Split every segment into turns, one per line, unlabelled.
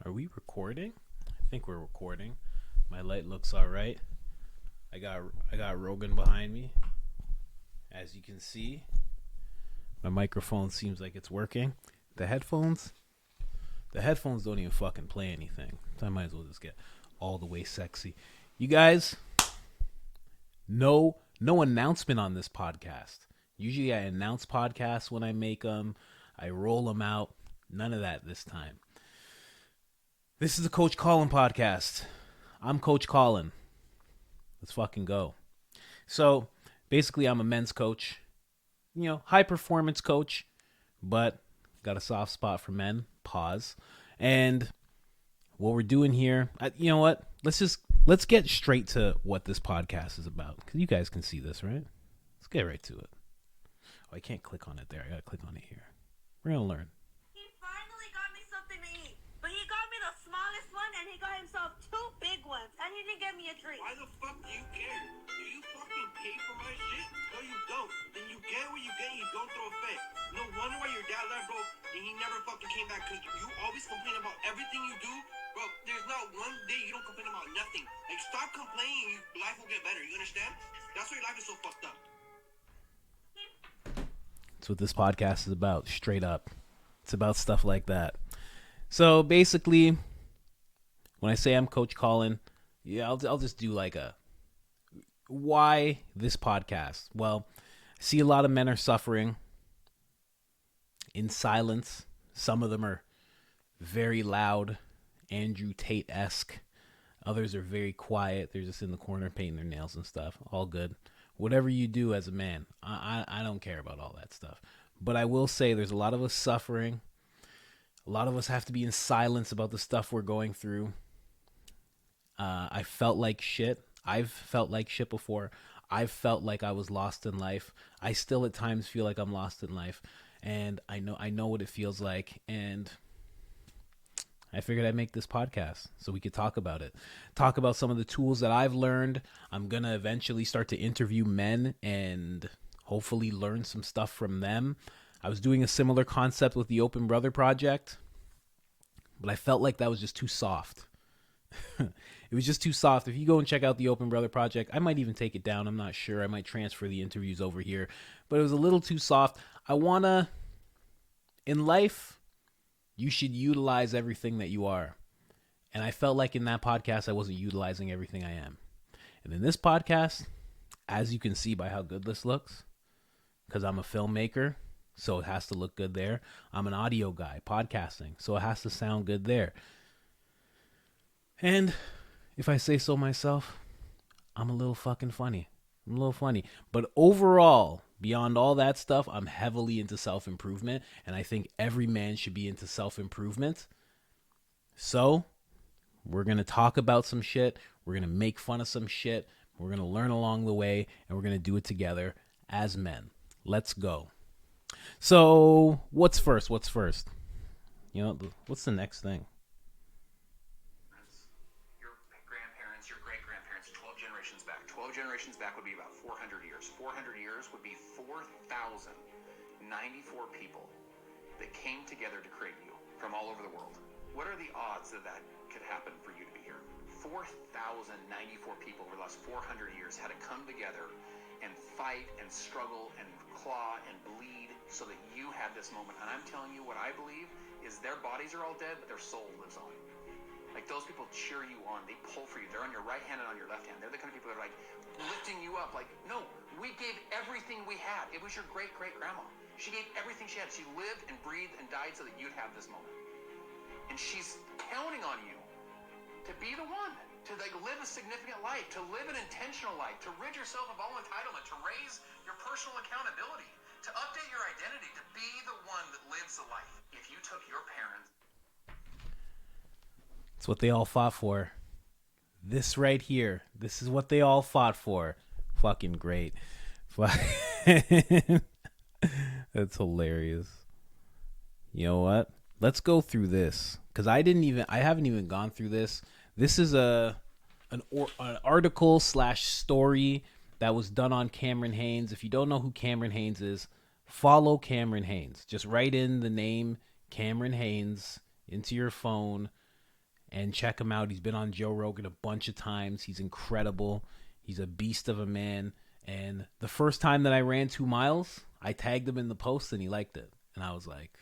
Are we recording? I think we're recording. My light looks all right. I got Rogan behind me. As you can see, my microphone seems like it's working. The headphones don't even fucking play anything. So I might as well just get all the way sexy. You guys, no announcement on this podcast. Usually I announce podcasts when I make them. I roll them out. None of that this time. This is the Coach Colin podcast. I'm Coach Colin. Let's fucking go. So, basically, I'm a men's coach. High performance coach, but got a soft spot for men. Pause. And what we're doing here, you know what? Let's get straight to what this podcast is about. Because you guys can see this, right? Let's get right to it. Oh, I can't click on it there. I gotta click on it here. We're gonna learn.
He finally got me something to eat, but he got me the smallest one, and he got himself two big ones, and he didn't get me a treat.
Why the fuck do you care? Do you fucking pay for my shit? No, you don't. Then you get what you get, you don't throw a fit. No wonder why your dad left, bro, and he never fucking came back, because you always complain about everything you do. Bro, there's not one day you don't complain about nothing. Like, stop complaining, life will get better, you understand? That's why your life is so fucked up.
That's what this podcast is about, straight up. It's about stuff like that. So basically, when I say I'm Coach Colin, I'll just do like why this podcast? Well, I see a lot of men are suffering in silence. Some of them are very loud, Andrew Tate-esque. Others are very quiet. They're just in the corner painting their nails and stuff. All good. Whatever you do as a man, I don't care about all that stuff. But I will say there's a lot of us suffering. A lot of us have to be in silence about the stuff we're going through. I felt like shit. I've felt like shit before. I've felt like I was lost in life. I still at times feel like I'm lost in life. And I know what it feels like. And I figured I'd make this podcast so we could talk about it. Talk about some of the tools that I've learned. I'm going to eventually start to interview men and hopefully learn some stuff from them. I was doing a similar concept with the Open Brother Project, but I felt like that was just too soft. It was just too soft. If you go and check out the Open Brother Project, I might even take it down. I'm not sure. I might transfer the interviews over here, but it was a little too soft. In life, you should utilize everything that you are. And I felt like in that podcast, I wasn't utilizing everything I am. And in this podcast, as you can see by how good this looks, because I'm a filmmaker, so it has to look good there. I'm an audio guy, podcasting, so it has to sound good there. And if I say so myself, I'm a little fucking funny. I'm a little funny. But overall, beyond all that stuff, I'm heavily into self-improvement. And I think every man should be into self-improvement. So we're going to talk about some shit. We're going to make fun of some shit. We're going to learn along the way. And we're going to do it together as men. Let's go. So what's first? What's the next thing?
Your grandparents, your great-grandparents, 12 generations back. 12 generations back would be about 400 years. 400 years would be 4,094 people that came together to create you from all over the world. What are the odds that could happen for you to be here? 4,094 people over the last 400 years had to come together and fight and struggle and claw and bleed so that you had this moment. And I'm telling you, what I believe is their bodies are all dead, but their soul lives on. Like, those people cheer you on. They pull for you. They're on your right hand and on your left hand. They're the kind of people that are like lifting you up. Like, no, we gave everything we had. It was your great-great-grandma. She gave everything she had. She lived and breathed and died so that you'd have this moment. And she's counting on you to be the one, to live a significant life, to live an intentional life, to rid yourself of all entitlement, to raise your personal accountability, to update your identity, to be the one that lives the life. If you took your parents...
It's what they all fought for. This right here. This is what they all fought for. Fucking great. That's hilarious. You know what? Let's go through this. Because I haven't even gone through this. This is an article / story that was done on Cameron Haynes. If you don't know who Cameron Haynes is, follow Cameron Haynes. Just write in the name Cameron Haynes into your phone. And check him out. He's been on Joe Rogan a bunch of times. He's incredible. He's a beast of a man. And the first time that I ran 2 miles, I tagged him in the post and he liked it. And I was like,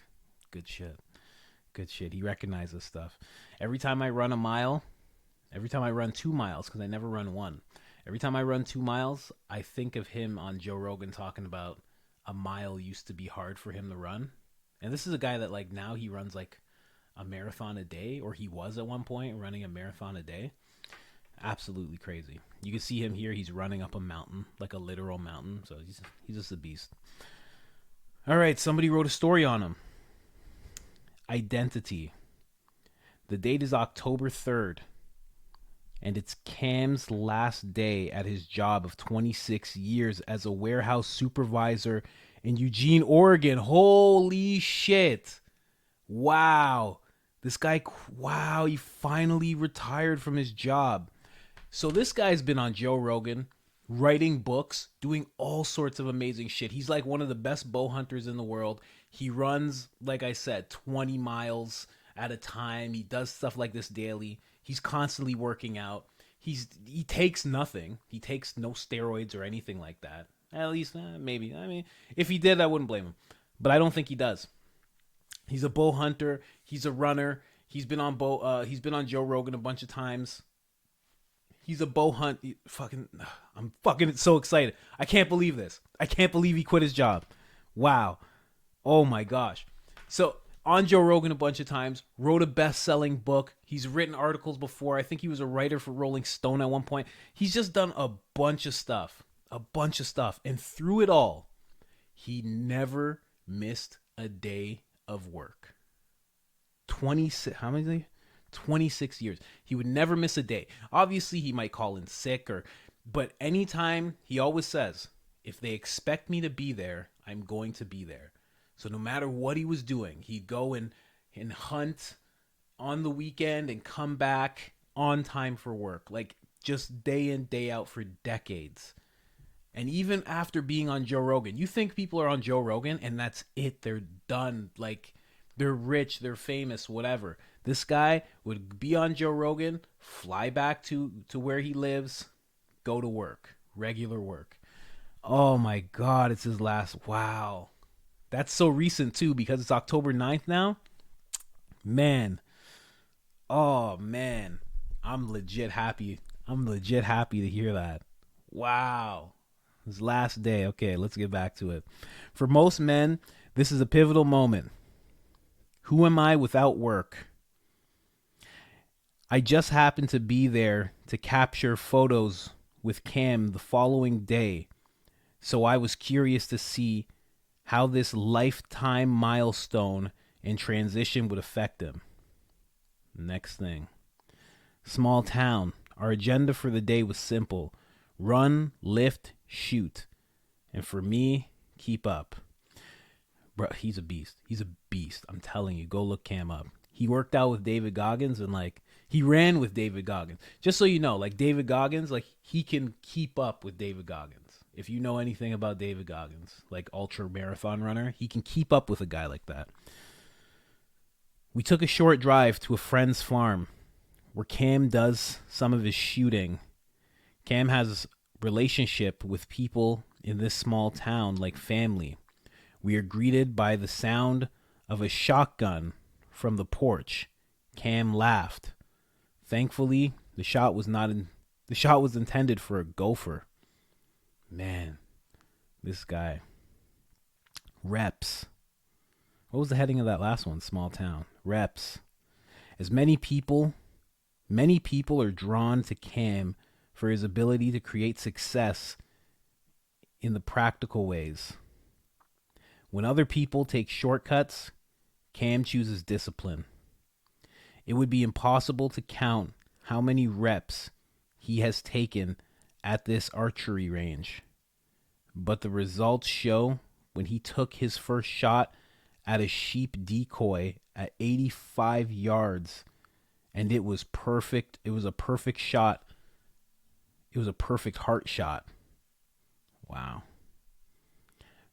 good shit. Good shit. He recognizes stuff. Every time I run 2 miles, because I never run one. Every time I run 2 miles, I think of him on Joe Rogan talking about a mile used to be hard for him to run. And this is a guy that like now he runs like a marathon a day, or he was at one point running a marathon a day. Absolutely crazy. You can see him here. He's running up a mountain, like a literal mountain. So he's just a beast. All right. Somebody wrote a story on him. Identity. The date is October 3rd. And it's Cam's last day at his job of 26 years as a warehouse supervisor in Eugene, Oregon. Holy shit. Wow. This guy, wow, he finally retired from his job. So this guy's been on Joe Rogan, writing books, doing all sorts of amazing shit. He's like one of the best bow hunters in the world. He runs, like I said, 20 miles at a time. He does stuff like this daily. He's constantly working out. He takes nothing. He takes no steroids or anything like that. At least, maybe. I mean, if he did, I wouldn't blame him. But I don't think he does. He's a bow hunter. He's a runner. He's been on Joe Rogan a bunch of times. He's a bow hunt. I'm fucking so excited. I can't believe this. I can't believe he quit his job. Wow. Oh my gosh. So on Joe Rogan a bunch of times, wrote a best-selling book. He's written articles before. I think he was a writer for Rolling Stone at one point. He's just done a bunch of stuff. And through it all, he never missed a day of work. 26 years. He would never miss a day. Obviously, he might call in sick but anytime, he always says, if they expect me to be there, I'm going to be there. So no matter what he was doing, he'd go and hunt on the weekend and come back on time for work. Like just day in, day out for decades. And even after being on Joe Rogan, you think people are on Joe Rogan and that's it. They're done. Like they're rich, they're famous, whatever. This guy would be on Joe Rogan, fly back to where he lives, go to work, regular work. Oh my God, it's his last. Wow. That's so recent too, because it's October 9th now. Man. Oh man. I'm legit happy to hear that. Wow. His last day. Okay, let's get back to it. For most men, this is a pivotal moment. Who am I without work? I just happened to be there to capture photos with Cam the following day, so I was curious to see how this lifetime milestone and transition would affect him. Next thing. Small town. Our agenda for the day was simple. Run, lift, shoot. And for me, keep up. Bro, he's a beast. He's a beast. I'm telling you, go look Cam up. He worked out with David Goggins and he ran with David Goggins. Just so you know, David Goggins, he can keep up with David Goggins. If you know anything about David Goggins, ultra marathon runner, he can keep up with a guy like that. We took a short drive to a friend's farm where Cam does some of his shooting. Cam has a relationship with people in this small town like family. We are greeted by the sound of a shotgun from the porch. Cam laughed. Thankfully, the shot was intended for a gopher. Man, this guy. Reps. What was the heading of that last one? Small town. Reps. As many people are drawn to Cam for his ability to create success in the practical ways. When other people take shortcuts, Cam chooses discipline. It would be impossible to count how many reps he has taken at this archery range. But the results show when he took his first shot at a sheep decoy at 85 yards, and it was perfect. It was a perfect shot. It was a perfect heart shot. Wow.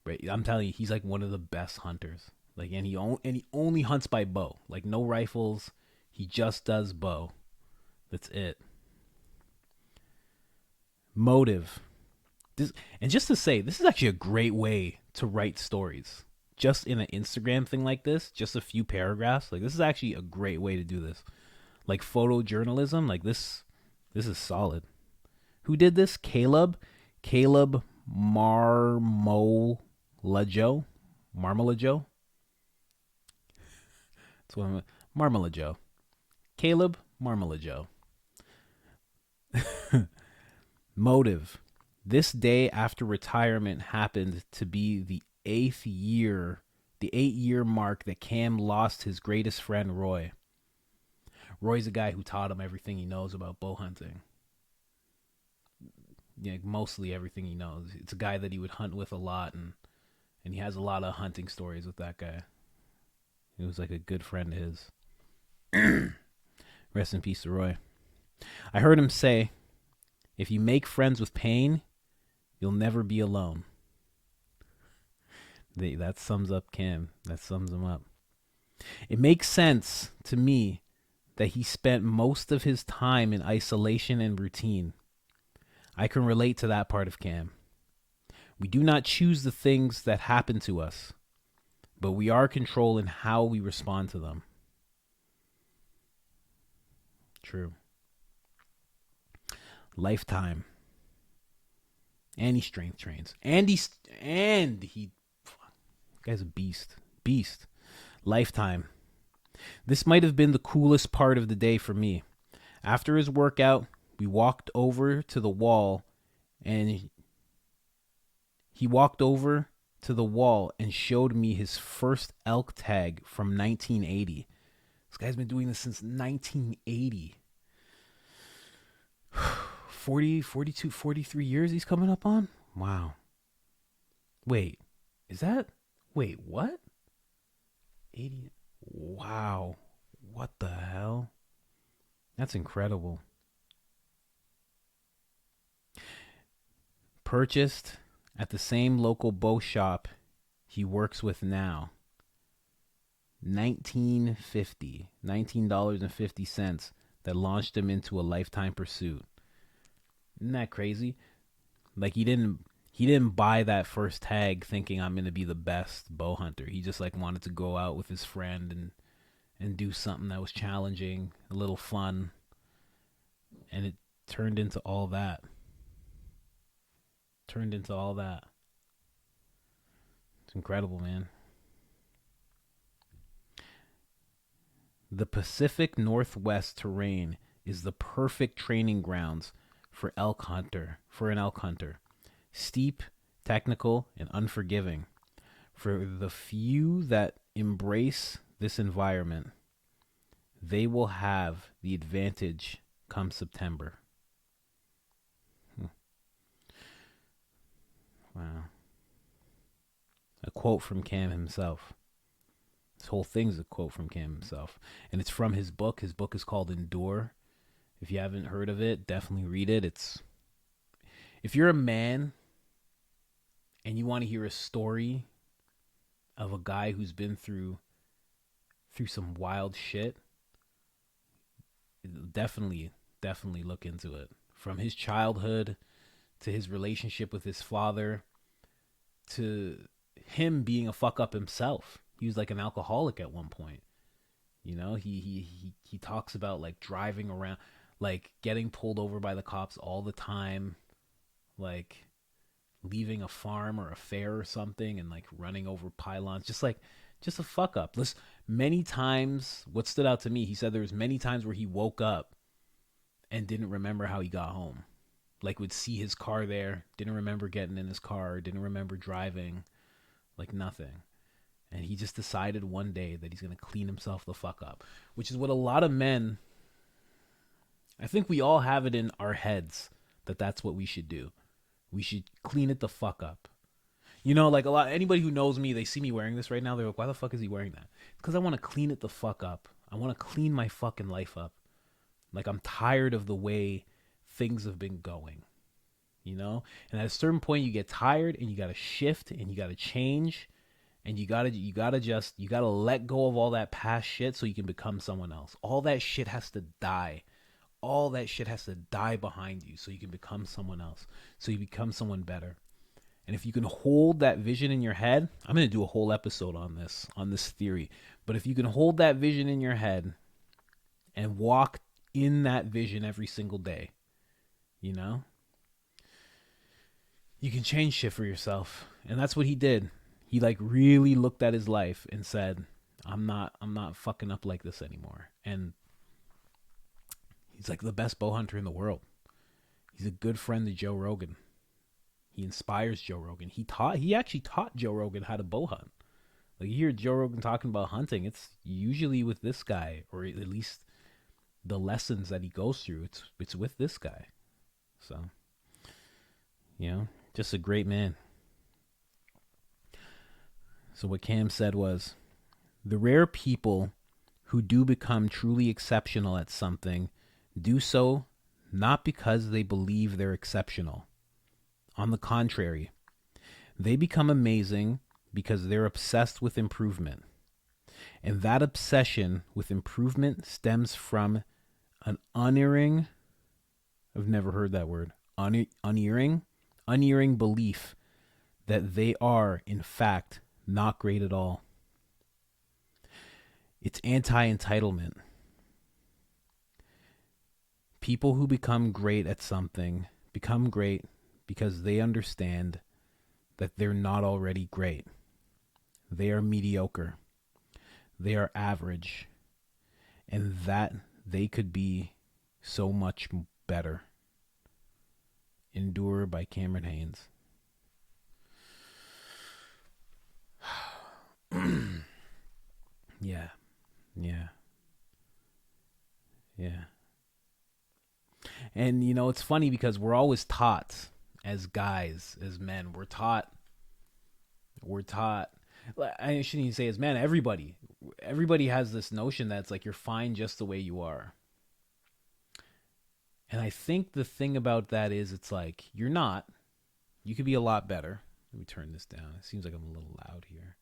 Right, I'm telling you, he's one of the best hunters. And he only hunts by bow. No rifles. He just does bow. That's it. Motive. And just to say, this is actually a great way to write stories. Just in an Instagram thing like this, just a few paragraphs. Like, this is actually a great way to do this. Like photojournalism, like this is solid. Who did this? Caleb Marmolejo. That's what I'm Marmolejo. Caleb Marmolejo. Motive. This day after retirement happened to be the 8-year mark that Cam lost his greatest friend, Roy. Roy's a guy who taught him everything he knows about bow hunting. Yeah, mostly everything he knows. It's a guy that he would hunt with a lot, and he has a lot of hunting stories with that guy. He was like a good friend of his. Rest in peace to Roy. I heard him say, if you make friends with pain, you'll never be alone. That sums up Cam. That sums him up. It makes sense to me that he spent most of his time in isolation and routine. I can relate to that part of Cam. We do not choose the things that happen to us, but we are controlling how we respond to them. True. Lifetime. And he strength trains. And he guy's a beast. Beast. Lifetime. This might have been the coolest part of the day for me. After his workout, we walked over to the wall and he walked over to the wall and showed me his first elk tag from 1980. This guy's been doing this since 1980. 40, 42, 43 years he's coming up on? Wow. Wait, what? 80. Wow. What the hell? That's incredible. Purchased at the same local bow shop he works with now. $19.50 that launched him into a lifetime pursuit. Isn't that crazy? Like he didn't buy that first tag thinking I'm going to be the best bow hunter. He just like wanted to go out with his friend and do something that was challenging, a little fun. And it turned into all that. It's incredible, man. The Pacific Northwest terrain is the perfect training grounds for an elk hunter. Steep, technical, and unforgiving. For the few that embrace this environment, they will have the advantage come September. Wow. A quote from Cam himself. This whole thing's a quote from Cam himself. And it's from his book. His book is called Endure. If you haven't heard of it, definitely read it. If you're a man and you want to hear a story of a guy who's been through some wild shit, definitely look into it. From his childhood to his relationship with his father to him being a fuck up himself. He was like an alcoholic at one point. You know, he talks about like driving around, like getting pulled over by the cops all the time, like leaving a farm or a fair or something and like running over pylons, just a fuck up. Listen, many times, what stood out to me, he said there was many times where he woke up and didn't remember how he got home. Like would see his car there, didn't remember getting in his car, didn't remember driving, like nothing. And he just decided one day that he's going to clean himself the fuck up, which is what a lot of men, I think we all have it in our heads that that's what we should do. We should clean it the fuck up. You know, like anybody who knows me, they see me wearing this right now. They're like, why the fuck is he wearing that? Because I want to clean it the fuck up. I want to clean my fucking life up. Like I'm tired of the way things have been going, you know? And at a certain point you get tired and you got to shift and you got to change And you gotta let go of all that past shit so you can become someone else. All that shit has to die. All that shit has to die behind you so you can become someone else. So you become someone better. And if you can hold that vision in your head, I'm going to do a whole episode on this theory. But if you can hold that vision in your head and walk in that vision every single day, you know, you can change shit for yourself. And that's what he did. He like really looked at his life and said, I'm not fucking up like this anymore. And he's like the best bow hunter in the world. He's a good friend to Joe Rogan. He inspires Joe Rogan. He actually taught Joe Rogan how to bow hunt. Like you hear Joe Rogan talking about hunting, it's usually with this guy, or at least the lessons that he goes through, it's with this guy. So, you know, just a great man. So what Cam said was, the rare people who do become truly exceptional at something do so not because they believe they're exceptional. On the contrary, they become amazing because they're obsessed with improvement. And that obsession with improvement stems from an unerring, I've never heard that word, unerring belief that they are, in fact, not great at all. It's anti-entitlement. People who become great at something become great because they understand that they're not already great. They are mediocre. They are average. And that they could be so much better. Endure by Cameron Haynes. Yeah. And, you know, it's funny because we're always taught as guys, as men, we're taught, I shouldn't even say as men, everybody has this notion that it's like you're fine just the way you are. And I think the thing about that is it's like, you're not. You could be a lot better. Let me turn this down. It seems like I'm a little loud here.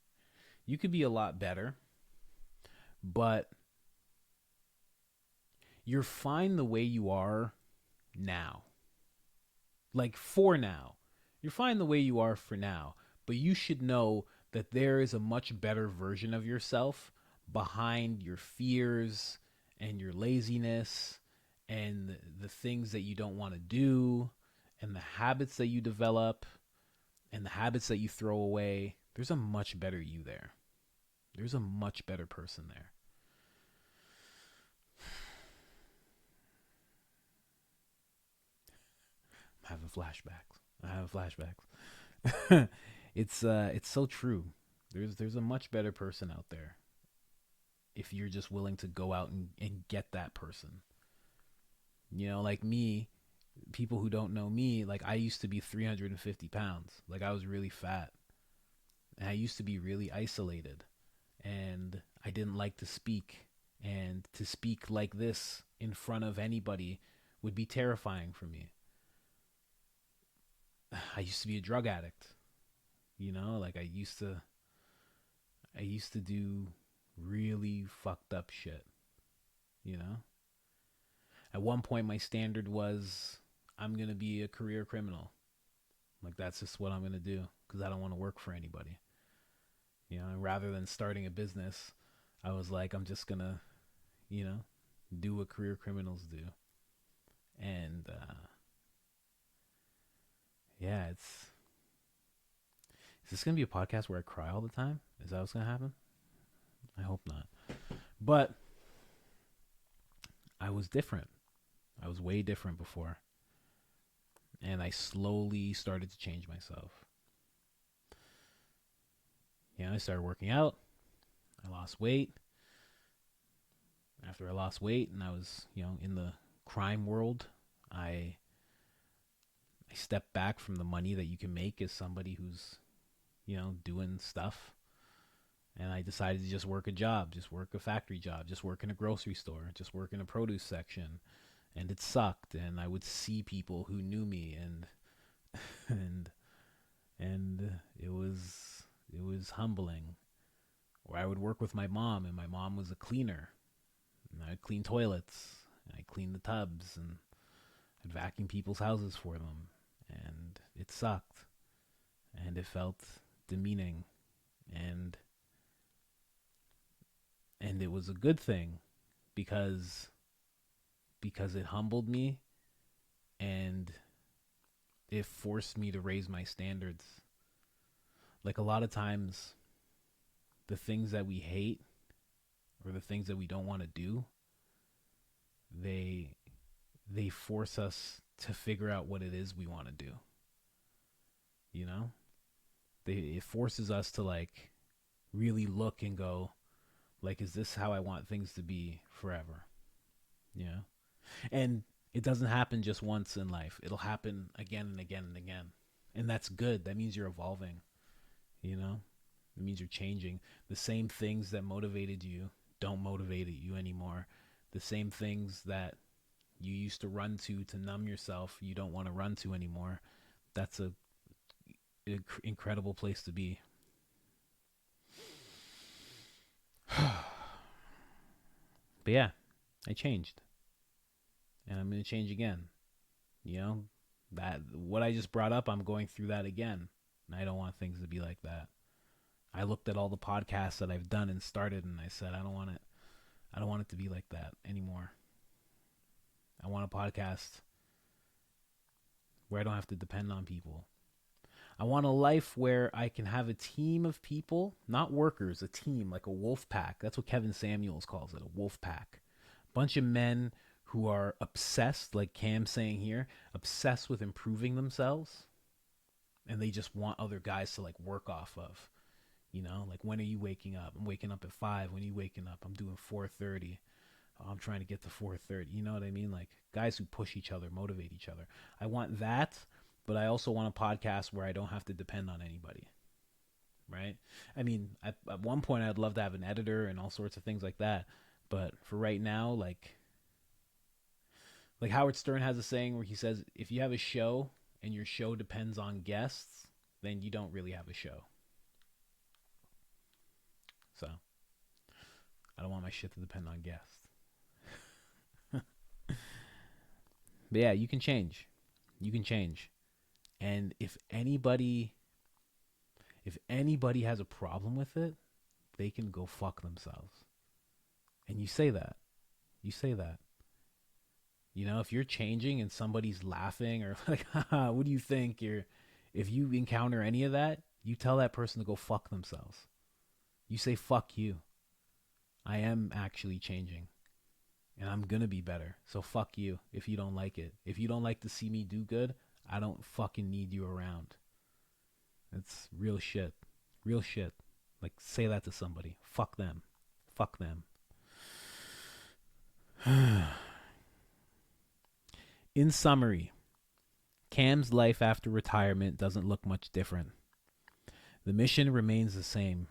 You could be a lot better, but you're fine the way you are now. Like for now. You're fine the way you are for now, but you should know that there is a much better version of yourself behind your fears and your laziness and the things that you don't want to do and the habits that you develop and the habits that you throw away. There's a much better you there. There's a much better person there. I'm having flashbacks. It's so true. There's a much better person out there if you're just willing to go out and get that person. You know, like me, people who don't know me, like I used to be 350 pounds. Like I was really fat. And I used to be really isolated. And I didn't like to speak. And to speak like this in front of anybody would be terrifying for me. I used to be a drug addict. You know, like I used to do really fucked up shit. You know? At one point my standard was I'm going to be a career criminal. Like that's just what I'm going to do because I don't want to work for anybody. You know, and rather than starting a business, I was like, I'm just going to, you know, do what career criminals do. And, yeah, is this going to be a podcast where I cry all the time? Is that what's going to happen? I hope not. But I was different. I was way different before. And I slowly started to change myself. You know, I started working out. I lost weight. After I lost weight and I was, you know, in the crime world, I stepped back from the money that you can make as somebody who's, you know, doing stuff. And I decided to just work a job, just work a factory job, just work in a grocery store, just work in a produce section. And it sucked. And I would see people who knew me and it was humbling. Or I would work with my mom, and my mom was a cleaner. And I'd clean toilets, and I'd clean the tubs, and I'd vacuum people's houses for them. And it sucked. And it felt demeaning. And it was a good thing because it humbled me and it forced me to raise my standards. Like a lot of times, the things that we hate or the things that we don't want to do, they force us to figure out what it is we want to do. You know? It forces us to like really look and go, like, is this how I want things to be forever? You know? And it doesn't happen just once in life. It'll happen again and again and again. And that's good. That means you're evolving. You know? It means you're changing. The same things that motivated you don't motivate you anymore. The same things that you used to run to numb yourself, you don't want to run to anymore. That's a incredible place to be. But yeah, I changed. And I'm going to change again. You know, that what I just brought up, I'm going through that again. And I don't want things to be like that. I looked at all the podcasts that I've done and started, and I said, I don't want it to be like that anymore. I want a podcast where I don't have to depend on people. I want a life where I can have a team of people, not workers, a team, like a wolf pack. That's what Kevin Samuels calls it, a wolf pack. Bunch of men who are obsessed, like Cam's saying here, obsessed with improving themselves. And they just want other guys to like work off of. You know, like, when are you waking up? I'm waking up at 5. When are you waking up? I'm doing 4:30. Oh, I'm trying to get to 4:30. You know what I mean? Like, guys who push each other, motivate each other. I want that, but I also want a podcast where I don't have to depend on anybody. Right? I mean, at one point, I'd love to have an editor and all sorts of things like that. But for right now, like Howard Stern has a saying where he says, if you have a show and your show depends on guests, then you don't really have a show. So, I don't want my shit to depend on guests. But yeah, you can change. You can change. And if anybody has a problem with it, they can go fuck themselves. And you say that. You say that. You know, if you're changing and somebody's laughing or like, haha, what do you think? If you encounter any of that, you tell that person to go fuck themselves. You say, fuck you. I am actually changing. And I'm going to be better. So fuck you if you don't like it. If you don't like to see me do good, I don't fucking need you around. It's real shit. Real shit. Like, say that to somebody. Fuck them. Fuck them. In summary, Cam's life after retirement doesn't look much different. The mission remains the same.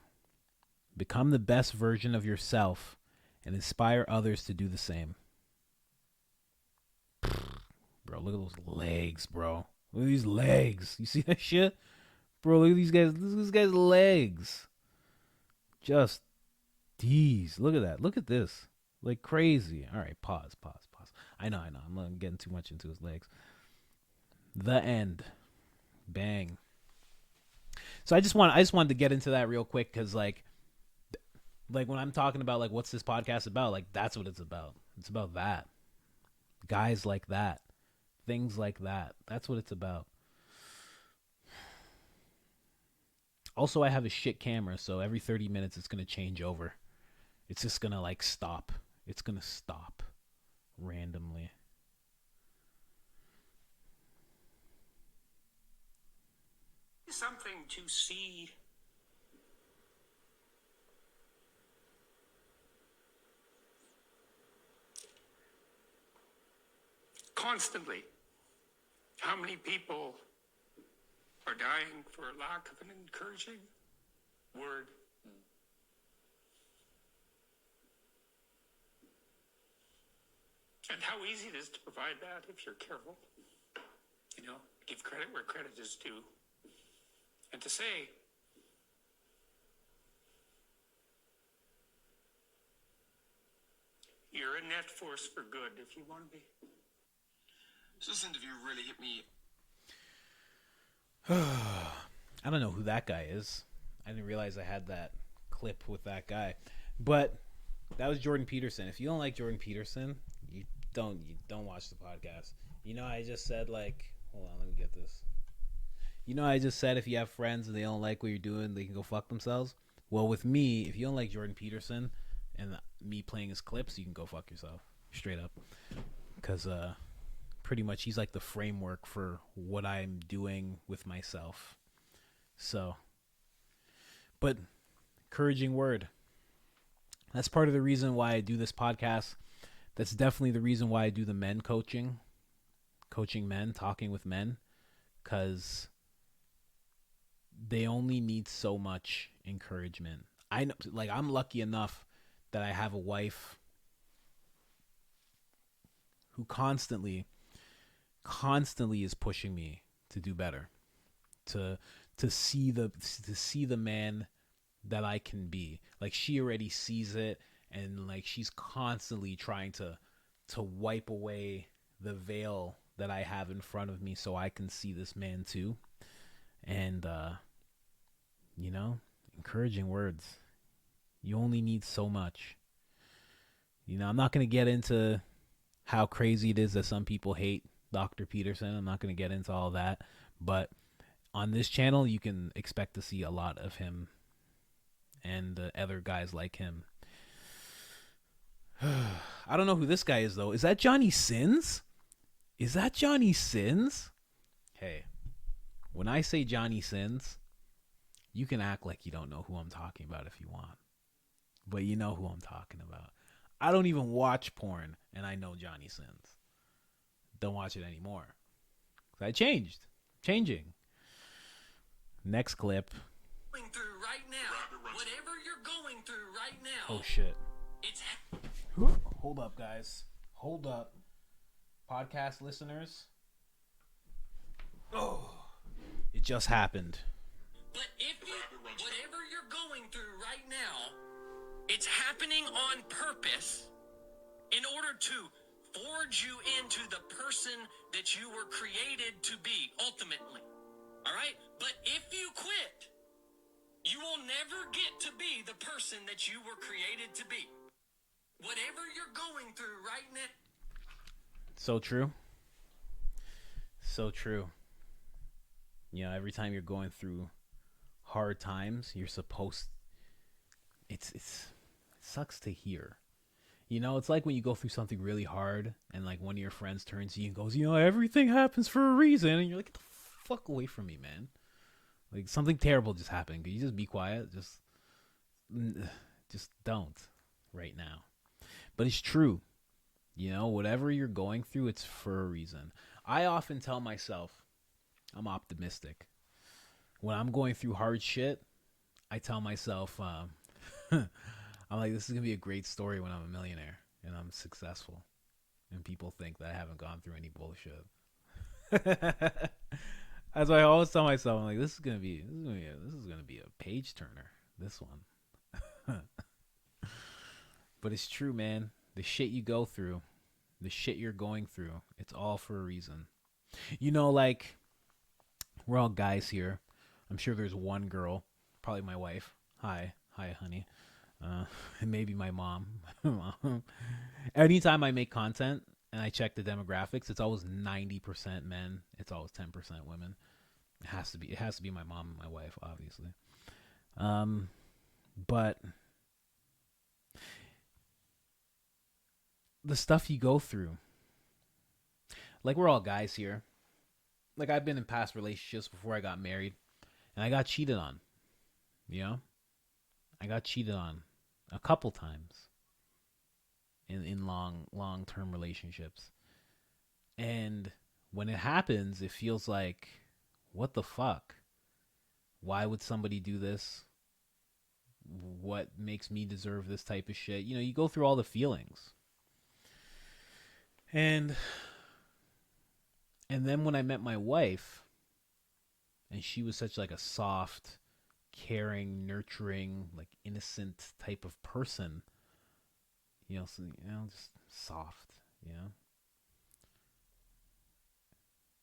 Become the best version of yourself and inspire others to do the same. Bro, look at those legs, bro. Look at these legs. You see that shit? Bro, look at these guys. Look at these guys' legs. Just these. Look at that. Look at this. Like crazy. All right, pause. I know. I'm getting too much into his legs. The end. Bang. So I just wanted to get into that real quick because like when I'm talking about like what's this podcast about, like that's what it's about. It's about that. Guys like that. Things like that. That's what it's about. Also, I have a shit camera, so every 30 minutes it's going to change over. It's just going to like stop. It's going to stop randomly.
Something to see constantly. How many people are dying for lack of an encouraging word? And how easy it is to provide that if you're careful. You know, give credit where credit is due. And to say, You're a net force for good if you want to be.
So this interview really hit me.
I don't know who that guy is. I didn't realize I had that clip with that guy. But that was Jordan Peterson. If you don't like Jordan Peterson, you don't watch the podcast. You know, I just said, like, hold on, let me get this. You know, I just said if you have friends and they don't like what you're doing, they can go fuck themselves. Well, with me, if you don't like Jordan Peterson and me playing his clips, you can go fuck yourself. Straight up. Because pretty much he's like the framework for what I'm doing with myself. So, but encouraging word. That's part of the reason why I do this podcast. That's definitely the reason why I do the men coaching men, talking with men, because they only need so much encouragement. I know, like, I'm lucky enough that I have a wife who constantly is pushing me to do better, to see the man that I can be. Like, she already sees it, and like she's constantly trying to wipe away the veil that I have in front of me so I can see this man too. And you know, encouraging words. You only need so much. You know, I'm not going to get into how crazy it is that some people hate Dr. Peterson. I'm not going to get into all that, but on this channel you can expect to see a lot of him and other guys like him. I don't know who this guy is, though. Is that Johnny Sins? Is that Johnny Sins? Hey, when I say Johnny Sins, you can act like you don't know who I'm talking about if you want. But you know who I'm talking about. I don't even watch porn, and I know Johnny Sins. Don't watch it anymore. I changed. Changing. Next clip.
Going through right now, whatever you're going through right now.
Oh, shit.
It's
Hold up, guys. Hold up. Podcast listeners. Oh, it just happened.
But if you, whatever you're going through right now, it's happening on purpose in order to forge you into the person that you were created to be, ultimately. All right? But if you quit, you will never get to be the person that you were created to be. Whatever you're going through right now.
So true. So true. You know, every time you're going through hard times, you're supposed, it sucks to hear. You know, it's like when you go through something really hard and like one of your friends turns to you and goes, you know, everything happens for a reason. And you're like, get the fuck away from me, man. Like, something terrible just happened. Could you just be quiet? Just don't right now. But it's true. You know, whatever you're going through, it's for a reason. I often tell myself I'm optimistic. When I'm going through hard shit, I tell myself, I'm like, this is going to be a great story when I'm a millionaire and I'm successful. And people think that I haven't gone through any bullshit. That's why I always tell myself, I'm like, this is gonna be a page turner. This one. But it's true, man. The shit you go through, the shit you're going through, it's all for a reason. You know, like, we're all guys here. I'm sure there's one girl, probably my wife. Hi, honey. And maybe my mom. Anytime I make content and I check the demographics, it's always 90% men. It's always 10% women. It has to be my mom and my wife, obviously. But the stuff you go through, like, we're all guys here. Like, I've been in past relationships before I got married, and I got cheated on. You know? I got cheated on a couple times in long-term relationships. And when it happens, it feels like, what the fuck? Why would somebody do this? What makes me deserve this type of shit? You know, you go through all the feelings. And then when I met my wife, and she was such like a soft, caring, nurturing, like innocent type of person, So, just soft,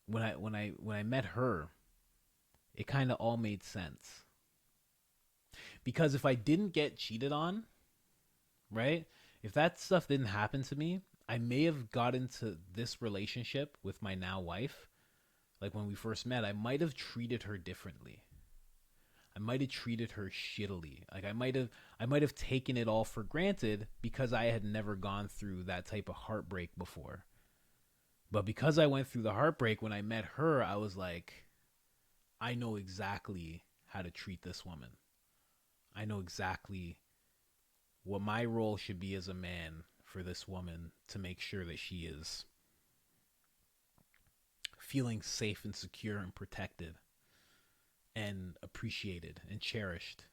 When I met her, it kind of all made sense. Because if I didn't get cheated on, right? If that stuff didn't happen to me, I may have got into this relationship with my now wife. Like when we first met, I might have treated her differently. I might have treated her shittily. Like I might have taken it all for granted because I had never gone through that type of heartbreak before. But because I went through the heartbreak, when I met her, I was like, I know exactly how to treat this woman. I know exactly what my role should be as a man for this woman to make sure that she is feeling safe and secure and protected and appreciated and cherished,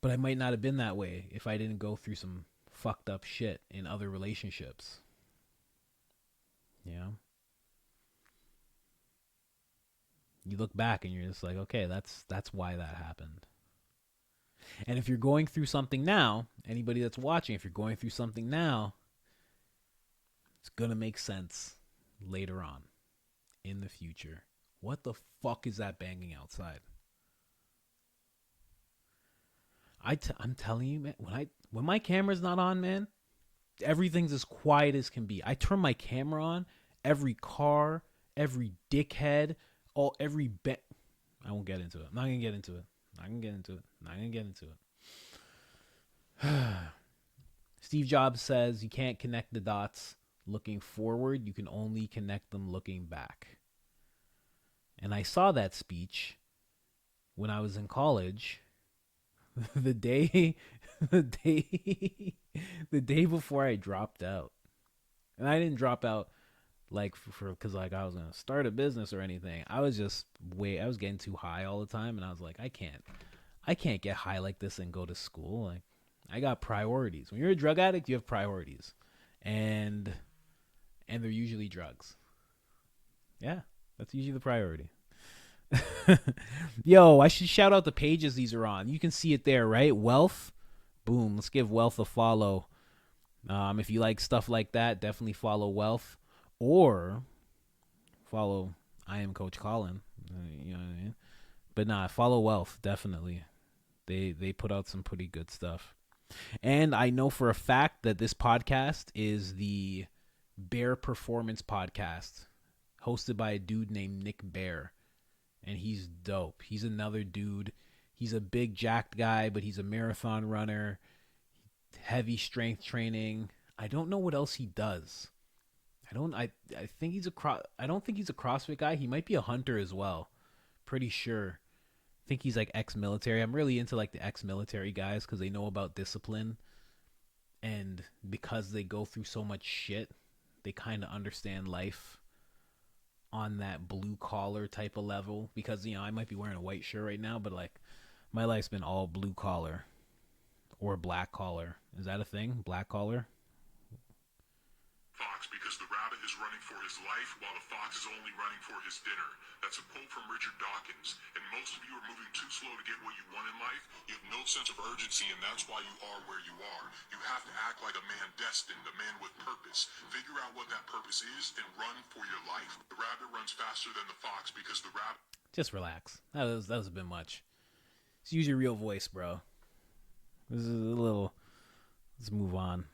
But I might not have been that way if I didn't go through some fucked up shit in other relationships. You look back and you're just like, okay, that's why that happened. And if you're going through something now, anybody that's watching, if you're going through something now, it's going to make sense later on in the future. What the fuck is that banging outside? I'm telling you, man, when my camera's not on, man, everything's as quiet as can be. I turn my camera on, every car, every dickhead, I won't get into it. I'm not going to get into it. Steve Jobs says you can't connect the dots looking forward. You can only connect them looking back. And I saw that speech when I was in college. the day before I dropped out. And I didn't drop out because I was going to start a business or anything. I was getting too high all the time, and I was like, I can't get high like this and go to school. Like, I got priorities. When you're a drug addict, you have priorities. And they're usually drugs. Yeah, that's usually the priority. Yo, I should shout out the pages these are on. You can see it there, right? Wealth. Boom. Let's give Wealth a follow. If you like stuff like that, definitely follow Wealth. Or follow I Am Coach Colin. You know what I mean? But follow Wealth, definitely. They put out some pretty good stuff. And I know for a fact that this podcast is the Bear Performance Podcast, hosted by a dude named Nick Bear. And he's dope. He's another dude. He's a big jacked guy, but he's a marathon runner. Heavy strength training. I don't know what else he does. I don't think he's a CrossFit guy. He might be a hunter as well. Pretty sure. I think he's like ex-military. I'm really into like the ex-military guys because they know about discipline. And because they go through so much shit, they kind of understand life on that blue collar type of level. Because, I might be wearing a white shirt right now, but like my life's been all blue collar or black collar. Is that a thing? Black collar?
Fox, because the rabbit is running for his life while the fox is only running for his dinner. That's a quote from Richard Dawkins. And most of you are moving too slow to get what you want in life. You have no sense of urgency, and that's why you are where you are. You have to act like a man destined, a man with purpose. Figure out what that purpose is and run for your life. The rabbit runs faster than the fox because the rabbit...
Just relax. That was a bit much. Just use your real voice, bro. This is a little... Let's move on.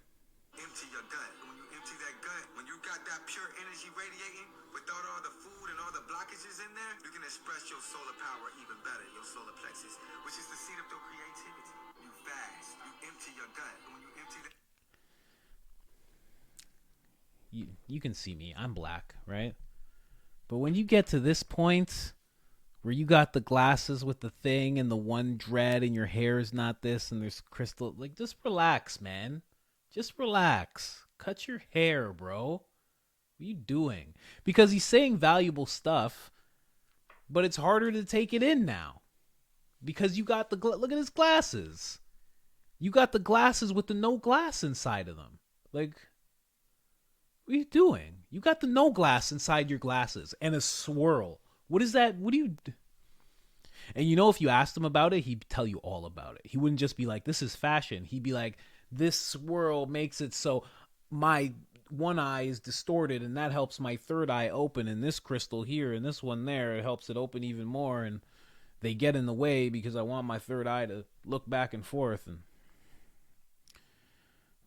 Empty your gut. When you empty that gut, when you got that pure energy radiating, without all the food and all the blockages in there, you can express your solar power even better, your solar plexus, which is the seat of your creativity. You fast. You empty your gut. When you empty that...
You can see me. I'm black, right? But when you get to this point where you got the glasses with the thing and the one dread and your hair is not this and there's crystal, like, just relax, man. Just relax. Cut your hair, bro. What are you doing? Because he's saying valuable stuff, but it's harder to take it in now. Because you got the... Look at his glasses. You got the glasses with the no glass inside of them. Like, what are you doing? You got the no glass inside your glasses and a swirl. What is that? What do you... And you know, if you asked him about it, he'd tell you all about it. He wouldn't just be like, this is fashion. He'd be like, this swirl makes it so my one eye is distorted and that helps my third eye open, and this crystal here and this one there, it helps it open even more, and they get in the way because I want my third eye to look back and forth. And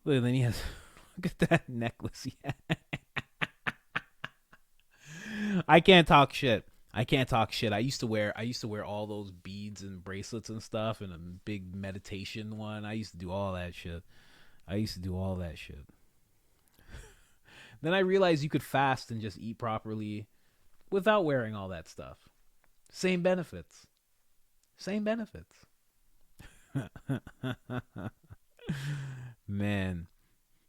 look, then he has, look at that necklace he has. I can't talk shit. I used to wear all those beads and bracelets and stuff, and a big meditation one. I used to do all that shit. Then I realized you could fast and just eat properly without wearing all that stuff. Same benefits. Man.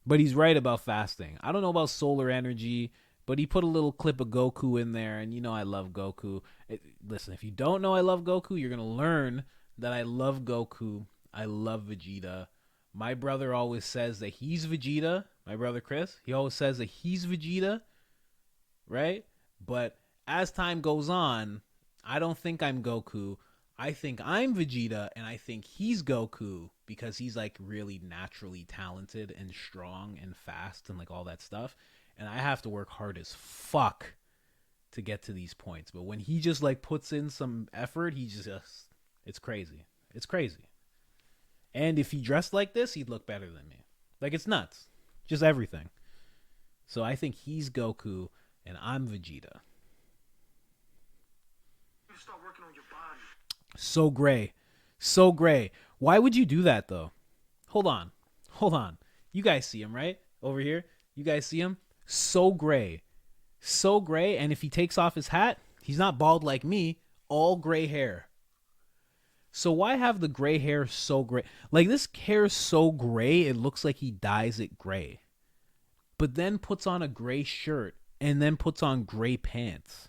But he's right about fasting. I don't know about solar energy, but he put a little clip of Goku in there, and you know I love Goku. Listen, if you don't know I love Goku, you're going to learn that I love Goku. I love Vegeta. My brother always says that he's Vegeta. My brother Chris, he always says that he's Vegeta, right? But as time goes on, I don't think I'm Goku. I think I'm Vegeta, and I think he's Goku because he's like really naturally talented and strong and fast and like all that stuff. And I have to work hard as fuck to get to these points. But when he just like puts in some effort, he just it's crazy. It's crazy. And if he dressed like this, he'd look better than me. Like, it's nuts. Just everything. So I think he's Goku and I'm Vegeta.
Start working on your body.
So gray. So gray. Why would you do that, though? Hold on. You guys see him, right? Over here. You guys see him? So gray. So gray. And if he takes off his hat, he's not bald like me. All gray hair. So why have the gray hair so gray? Like, this hair is so gray, it looks like he dyes it gray. But then puts on a gray shirt and then puts on gray pants.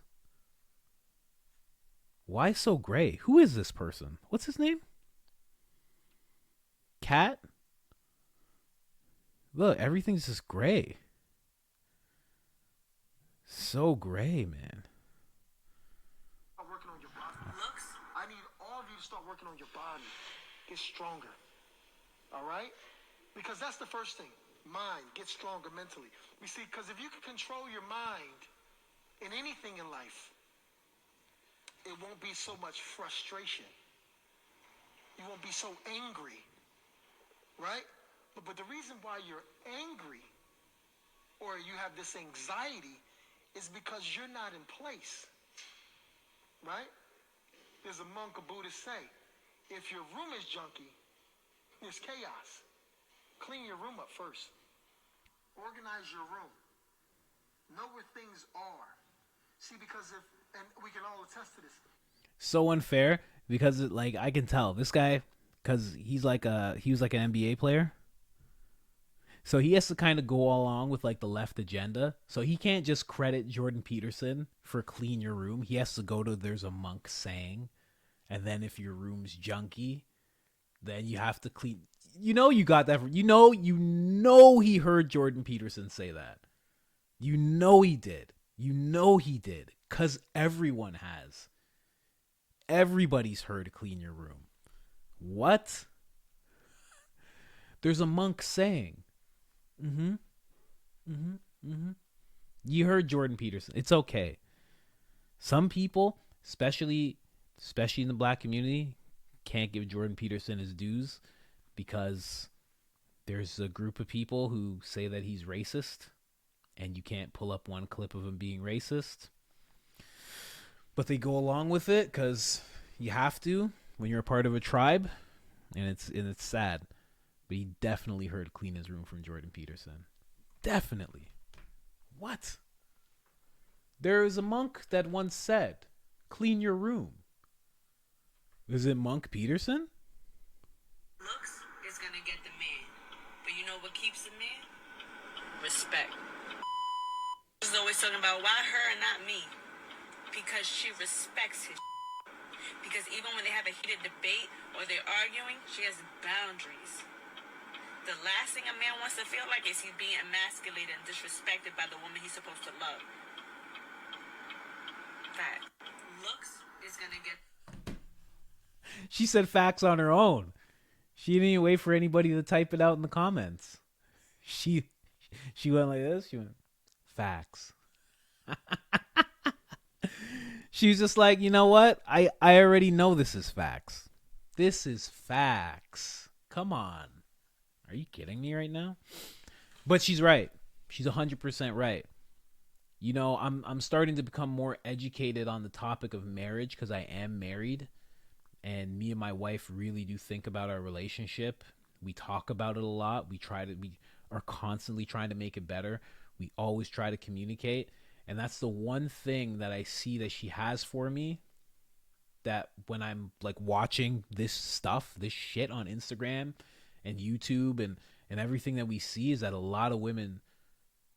Why so gray? Who is this person? What's his name? Cat? Look, everything's just gray. So gray, man.
Working on your body. Looks? I need all of you to start working on your body. Get stronger. All right? Because that's the first thing. Mind. Get stronger mentally. You see, because if you can control your mind in anything in life, it won't be so much frustration. You won't be so angry. Right? But the reason why you're angry or you have this anxiety is because you're not in place. Right? There's a monk, a Buddhist say, if your room is junky, there's chaos. Clean your room up first. Organize your room. Know where things are. See, because and we can all attest to this.
So unfair because like I can tell this guy, because he was like an NBA player. So he has to kind of go along with like the left agenda. So he can't just credit Jordan Peterson for clean your room. He has to go to there's a monk saying, and then if your room's junky, then you have to clean. You know you got that. You know he heard Jordan Peterson say that. You know he did. Because everyone has. Everybody's heard clean your room. What? There's a monk saying. You heard Jordan Peterson. It's okay. Some people, especially in the black community, can't give Jordan Peterson his dues because there's a group of people who say that he's racist, and you can't pull up one clip of him being racist. But they go along with it because you have to when you're a part of a tribe, and it's sad. But he definitely heard clean his room from Jordan Peterson. Definitely. What? There is a monk that once said, clean your room. Is it Monk Peterson?
Looks is gonna get the man. But you know what keeps the man? Respect. She's always talking about why her and not me. Because she respects his. Because even when they have a heated debate or they're arguing, she has boundaries. The last thing a man wants to feel like is he's being emasculated and disrespected by the woman he's supposed to love. Fact. Looks is gonna get.
She said facts on her own. She didn't even wait for anybody to type it out in the comments. She went like this. She went, facts. She was just like, you know what? I already know this is facts. This is facts. Come on. Are you kidding me right now? But she's right. She's 100% right. You know, I'm starting to become more educated on the topic of marriage because I am married. And me and my wife really do think about our relationship. We talk about it a lot. We are constantly trying to make it better. We always try to communicate. And that's the one thing that I see that she has for me, that when I'm like watching this stuff, this shit on Instagram and YouTube and everything that we see, is that a lot of women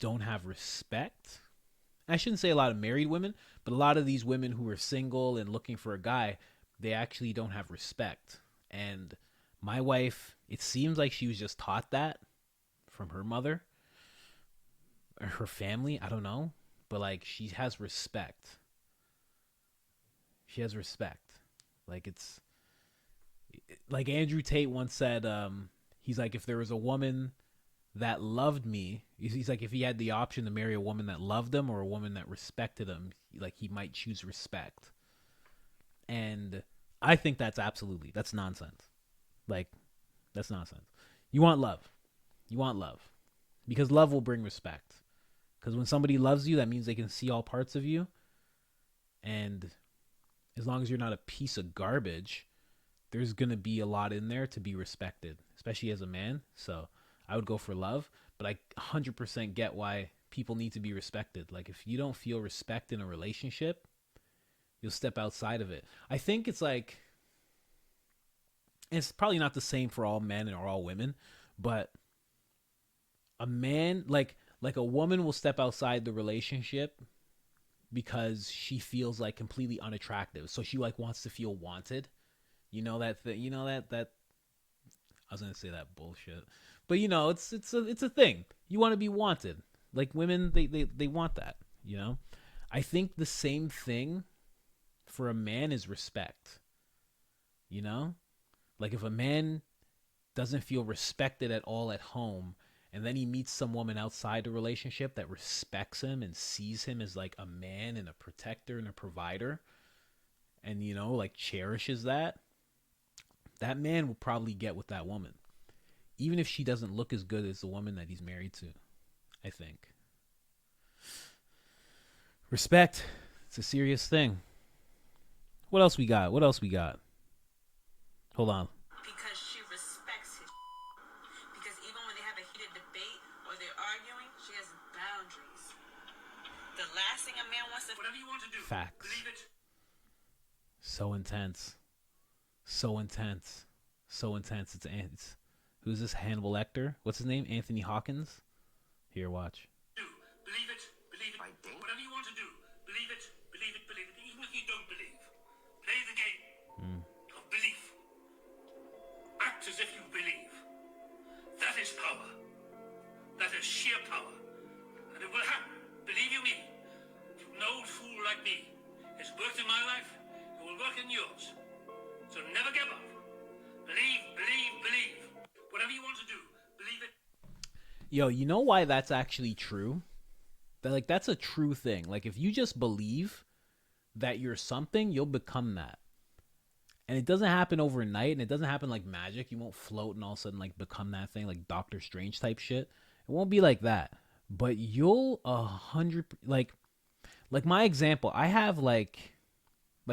don't have respect. I shouldn't say a lot of married women, but a lot of these women who are single and looking for a guy, they actually don't have respect. And my wife, it seems like she was just taught that from her mother or her family. I don't know. But like, she has respect. She has respect. Like, it's like Andrew Tate once said, he's like, if there was a woman that loved me, he's like, if he had the option to marry a woman that loved him or a woman that respected him, like, he might choose respect. And I think that's nonsense. Like, that's nonsense. You want love. You want love. Because love will bring respect. Because when somebody loves you, that means they can see all parts of you. And as long as you're not a piece of garbage, there's going to be a lot in there to be respected, especially as a man. So I would go for love. But I 100% get why people need to be respected. Like, if you don't feel respect in a relationship, you'll step outside of it. I think it's like, it's probably not the same for all men or all women, but a man, like a woman will step outside the relationship because she feels like completely unattractive. So she like wants to feel wanted. You know that I was going to say that bullshit. But you know, it's a thing. You want to be wanted. Like, women, they want that, you know? I think the same thing for a man is respect. You know? Like, if a man doesn't feel respected at all at home, and then he meets some woman outside the relationship that respects him and sees him as like a man and a protector and a provider, and, you know, like cherishes that man will probably get with that woman, even if she doesn't look as good as the woman that he's married to. I think respect, it's a serious thing. What else we got? Hold on.
Because she respects his. Because even when they have a heated debate or they're arguing, she has boundaries. The last thing a man wants to...
Whatever you want to do.
Facts.
Believe it.
So intense. It's who's this? Hannibal Lecter? What's his name? Anthony Hawkins? Here, watch.
Believe it. Whatever you want to do. Believe it. Even if you don't believe. Play the game of belief. Act as if you believe. That is power. That is sheer power. And it will happen. Believe you me. No fool like me has worked in my life. It will work in yours. So never give up. Believe. Whatever you want to do, believe it.
Yo, you know why that's actually true? That's a true thing. Like, if you just believe that you're something, you'll become that. And it doesn't happen overnight, and it doesn't happen like magic. You won't float and all of a sudden like become that thing, like Doctor Strange type shit. It won't be like that. But you'll 100, like my example, I have like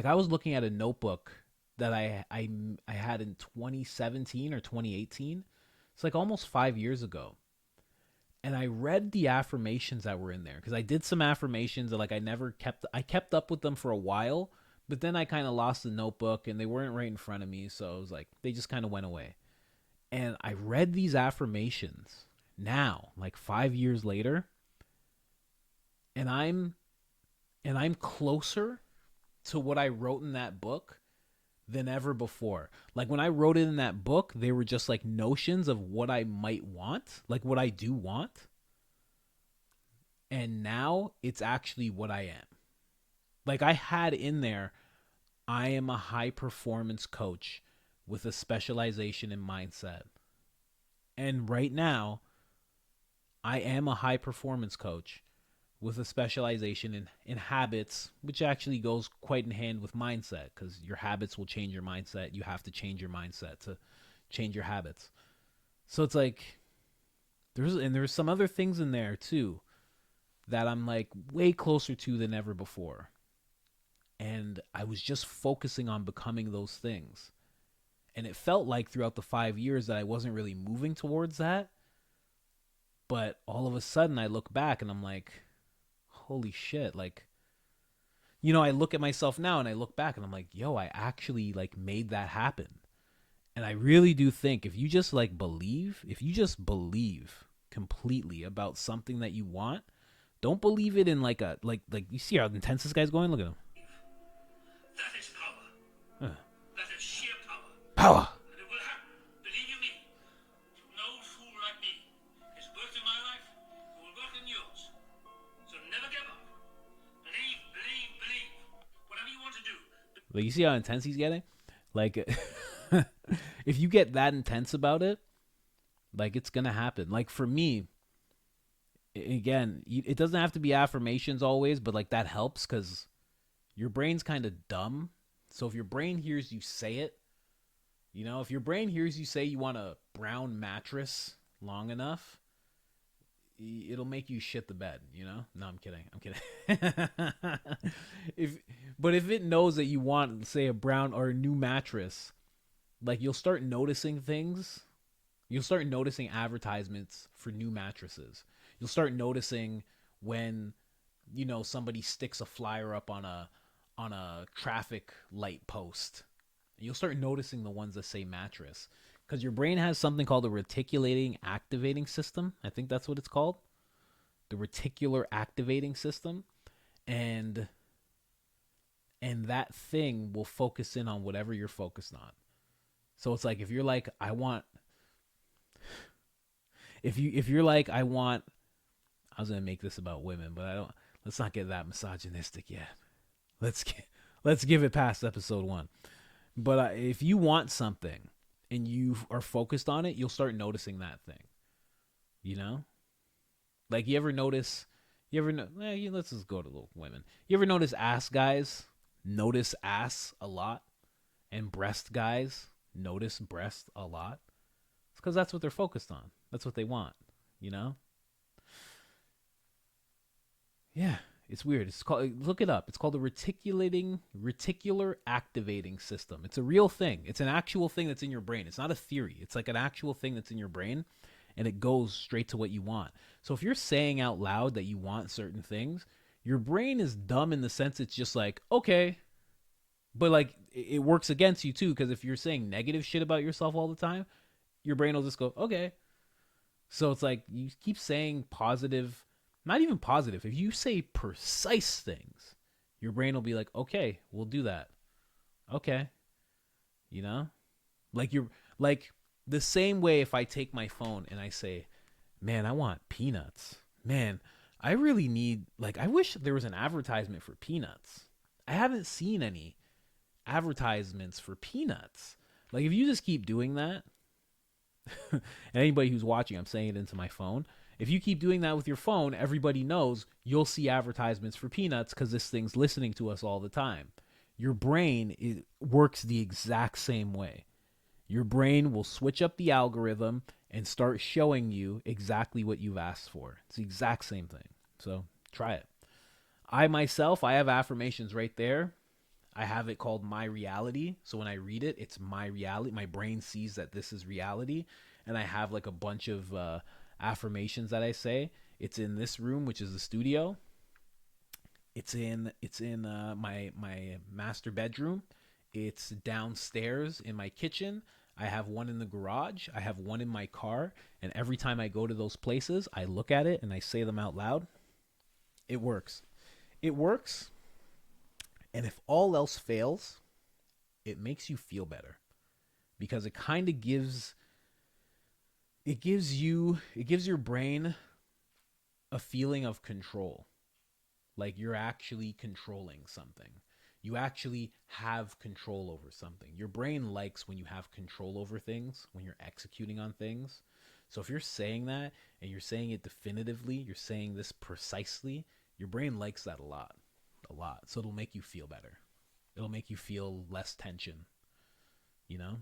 I was looking at a notebook that I had in 2017 or 2018. It's like almost 5 years ago. And I read the affirmations that were in there, because I did some affirmations that like I kept up with them for a while, but then I kind of lost the notebook and they weren't right in front of me. So it was like, they just kind of went away. And I read these affirmations now, like 5 years later, and I'm closer to what I wrote in that book than ever before. Like, when I wrote it in that book, they were just like notions of what I might want, like what I do want. And now it's actually what I am. Like, I had in there, I am a high performance coach with a specialization in mindset. And right now, I am a high performance coach with a specialization in habits, which actually goes quite in hand with mindset, because your habits will change your mindset. You have to change your mindset to change your habits. So it's like, there's some other things in there too that I'm like way closer to than ever before. And I was just focusing on becoming those things. And it felt like throughout the 5 years that I wasn't really moving towards that. But all of a sudden I look back and I'm like, holy shit. Like, you know, I look at myself now and I look back and I'm like, yo, I actually like made that happen. And I really do think if you just like believe, if you just believe completely about something that you want, don't believe it in like a, like you see how intense this guy's going? Look at him.
That is power. That is sheer power.
Power.
And it will happen. Believe you me. No fool like me. It's worked in my life. It will work in yours. So never give up. Believe. Whatever you want to do.
Like, you see how intense he's getting? Like, if you get that intense about it, like, it's going to happen. Like, for me, again, it doesn't have to be affirmations always, but like that helps because your brain's kind of dumb. So if your brain hears you say it, you know, if your brain hears you say you want a brown mattress long enough, it'll make you shit the bed, you know? No, I'm kidding. But if it knows that you want, say, a brown or a new mattress, like, you'll start noticing things. You'll start noticing advertisements for new mattresses. You'll start noticing when, you know, somebody sticks a flyer up on a traffic light post. You'll start noticing the ones that say mattress, because your brain has something called the reticulating activating system. I think that's what it's called. The reticular activating system. And that thing will focus in on whatever you're focused on. So it's like, if you're like, I was going to make this about women, but let's not get that misogynistic yet. Let's give it past episode 1. But if you want something and you are focused on it, you'll start noticing that thing. You know? Like, let's just go to little women. You ever notice ass guys notice ass a lot, and breast guys notice breast a lot? It's because that's what they're focused on. That's what they want, you know? Yeah, it's weird. It's called, look it up. It's called the reticular activating system. It's a real thing. It's an actual thing that's in your brain. It's not a theory. It's like an actual thing that's in your brain, and it goes straight to what you want. So if you're saying out loud that you want certain things, your brain is dumb in the sense it's just like, okay. But like, it works against you too, because if you're saying negative shit about yourself all the time, your brain will just go, okay. So it's like, you keep saying positive, not even positive. If you say precise things, your brain will be like, okay, we'll do that. Okay. You know? Like the same way if I take my phone and I say, man, I want peanuts. Man, I really need, like, I wish there was an advertisement for peanuts. I haven't seen any advertisements for peanuts. Like, if you just keep doing that, and anybody who's watching, I'm saying it into my phone. If you keep doing that with your phone, everybody knows you'll see advertisements for peanuts because this thing's listening to us all the time. Your brain works the exact same way. Your brain will switch up the algorithm and start showing you exactly what you've asked for. It's the exact same thing. So try it. I have affirmations right there. I have it called My Reality. So when I read it, it's my reality. My brain sees that this is reality. And I have like a bunch of affirmations that I say. It's in this room, which is the studio. It's in my master bedroom. It's downstairs in my kitchen. I have one in the garage. I have one in my car. And every time I go to those places, I look at it and I say them out loud. It works. It works. And if all else fails, it makes you feel better, because it kind of gives your brain a feeling of control. Like you're actually controlling something. You actually have control over something. Your brain likes when you have control over things, when you're executing on things. So if you're saying that and you're saying it definitively, you're saying this precisely, your brain likes that a lot. A lot. So it'll make you feel better. It'll make you feel less tension, you know?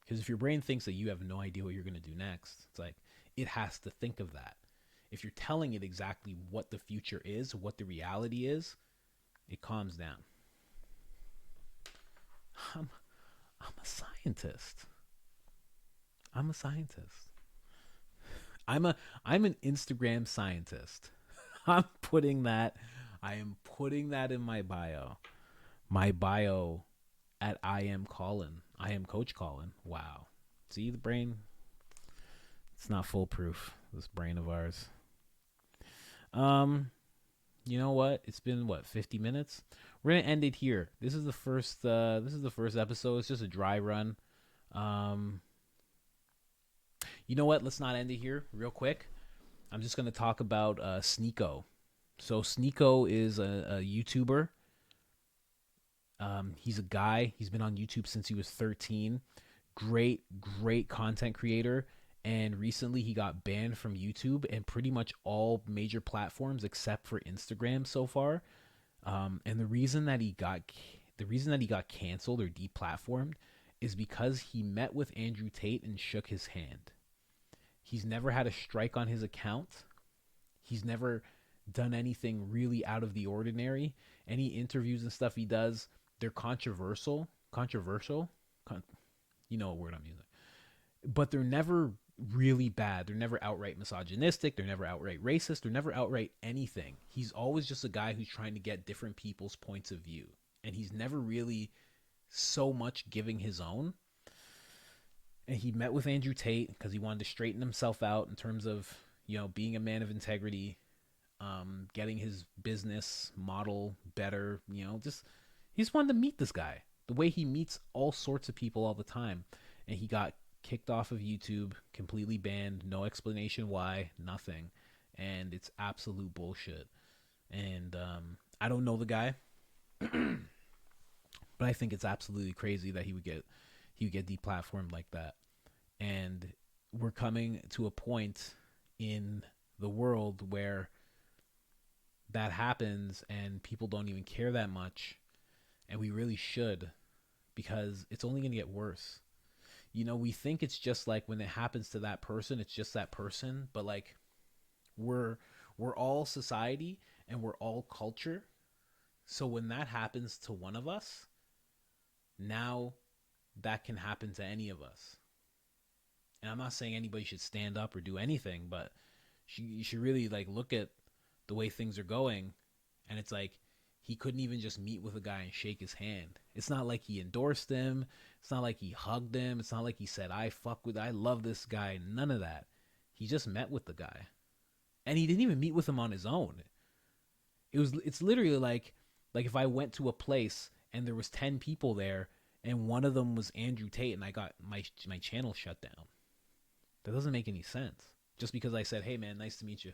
Because if your brain thinks that you have no idea what you're going to do next, it's like it has to think of that. If you're telling it exactly what the future is, what the reality is, it calms down. I'm a scientist. I'm an Instagram scientist. I am putting that in my bio. My bio at I am Colin. I am Coach Colin. Wow. See the brain? It's not foolproof, this brain of ours. You know what? It's been 50 minutes? We're gonna end it here. This is the first episode. It's just a dry run. You know what? Let's not end it here real quick. I'm just gonna talk about Sneako. So Sneako is a YouTuber. He's a guy. He's been on YouTube since he was 13. Great content creator. And recently he got banned from YouTube and pretty much all major platforms except for Instagram so far. And the reason that he got canceled or deplatformed is because he met with Andrew Tate and shook his hand. He's never had a strike on his account. He's never done anything really out of the ordinary. Any interviews and stuff he does, they're controversial. You know what word I'm using. But they're never really bad. They're never outright misogynistic. They're never outright racist. They're never outright anything. He's always just a guy who's trying to get different people's points of view. And he's never really so much giving his own. And he met with Andrew Tate because he wanted to straighten himself out in terms of, being a man of integrity, getting his business model better, he just wanted to meet this guy the way he meets all sorts of people all the time. And he got kicked off of YouTube, completely banned, no explanation why, nothing. And it's absolute bullshit. And I don't know the guy, but I think it's absolutely crazy that he would get deplatformed like that. And we're coming to a point in the world where that happens and people don't even care that much. And we really should, because it's only going to get worse. We think it's just like when it happens to that person, it's just that person. But like we're all society and we're all culture. So when that happens to one of us, now that can happen to any of us. And I'm not saying anybody should stand up or do anything, but you should really like look at the way things are going. And it's like, he couldn't even just meet with a guy and shake his hand. It's not like he endorsed him. It's not like he hugged him. It's not like he said, I love this guy. None of that. He just met with the guy. And he didn't even meet with him on his own. It's literally like if I went to a place and there was 10 people there and one of them was Andrew Tate and I got my channel shut down. That doesn't make any sense. Just because I said, hey man, nice to meet you.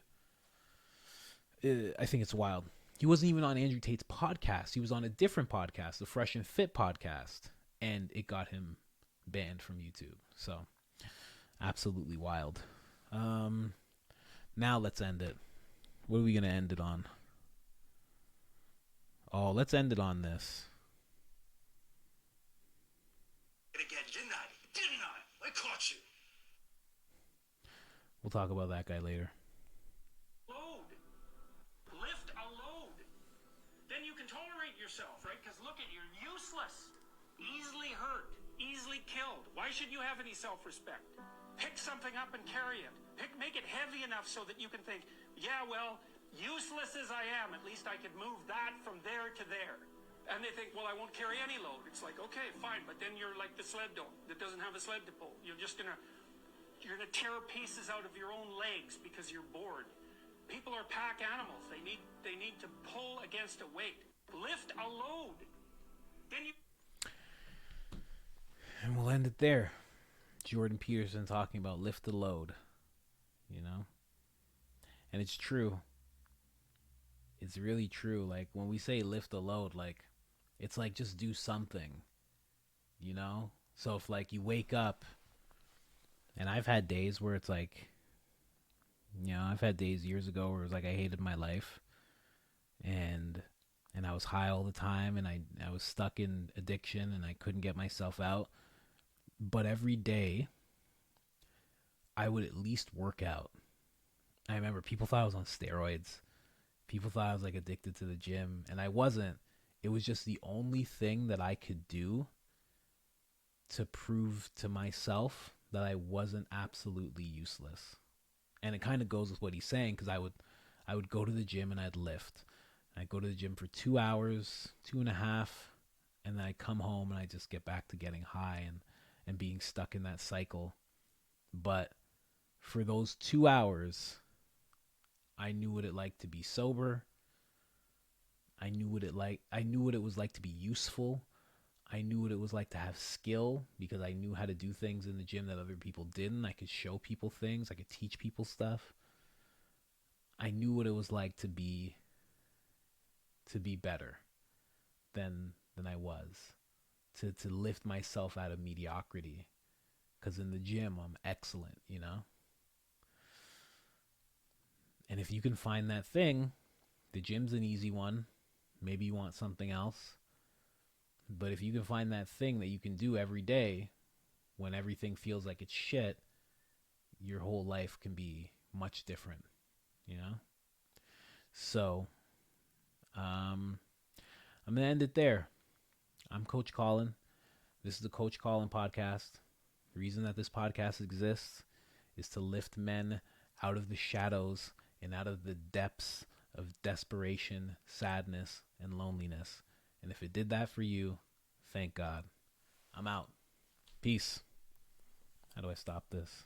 I think it's wild. He wasn't even on Andrew Tate's podcast. He was on a different podcast, the Fresh and Fit podcast, and it got him banned from YouTube. So, absolutely wild. Now let's end it. What are we going to end it on? Oh, let's end it on this.
Again, didn't I? I caught you.
We'll talk about that guy later.
Lift a load. Then you can tolerate yourself, right? Because look at, you're useless. Easily hurt. Easily killed. Why should you have any self-respect? Pick something up and carry it. Make it heavy enough so that you can think, yeah, well, useless as I am, at least I could move that from there to there. And they think, well, I won't carry any load. It's like, okay, fine, but then you're like the sled dog that doesn't have a sled to pull. You're gonna tear pieces out of your own legs because you're bored. People are pack animals. They need to pull against a weight. Lift a load. Then you.
And we'll end it there. Jordan Peterson talking about lift the load. And it's true. It's really true. Like when we say lift the load, like It's like, just do something, you know? So if like you wake up, and I've had days where it's like, I've had days years ago where it was like I hated my life, and I was high all the time, and I was stuck in addiction, and I couldn't get myself out. But every day I would at least work out. I remember people thought I was on steroids. People thought I was like addicted to the gym, and I wasn't. It was just the only thing that I could do to prove to myself that I wasn't absolutely useless. And it kind of goes with what he's saying, because I would go to the gym and I'd lift. I'd go to the gym for 2 hours, 2.5, and then I'd come home and I'd just get back to getting high and being stuck in that cycle. But for those 2 hours, I knew what it like to be sober. I knew what it was like to be useful. I knew what it was like to have skill, because I knew how to do things in the gym that other people didn't. I could show people things. I could teach people stuff. I knew what it was like to be better than I was, to lift myself out of mediocrity, because in the gym I'm excellent, you know? And if you can find that thing, the gym's an easy one. Maybe you want something else. But if you can find that thing that you can do every day when everything feels like it's shit, your whole life can be much different, you know? So, I'm going to end it there. I'm Coach Colin. This is the Coach Colin podcast. The reason that this podcast exists is to lift men out of the shadows and out of the depths of desperation, sadness, and loneliness. And if it did that for you, thank God. I'm out. Peace. How do I stop this?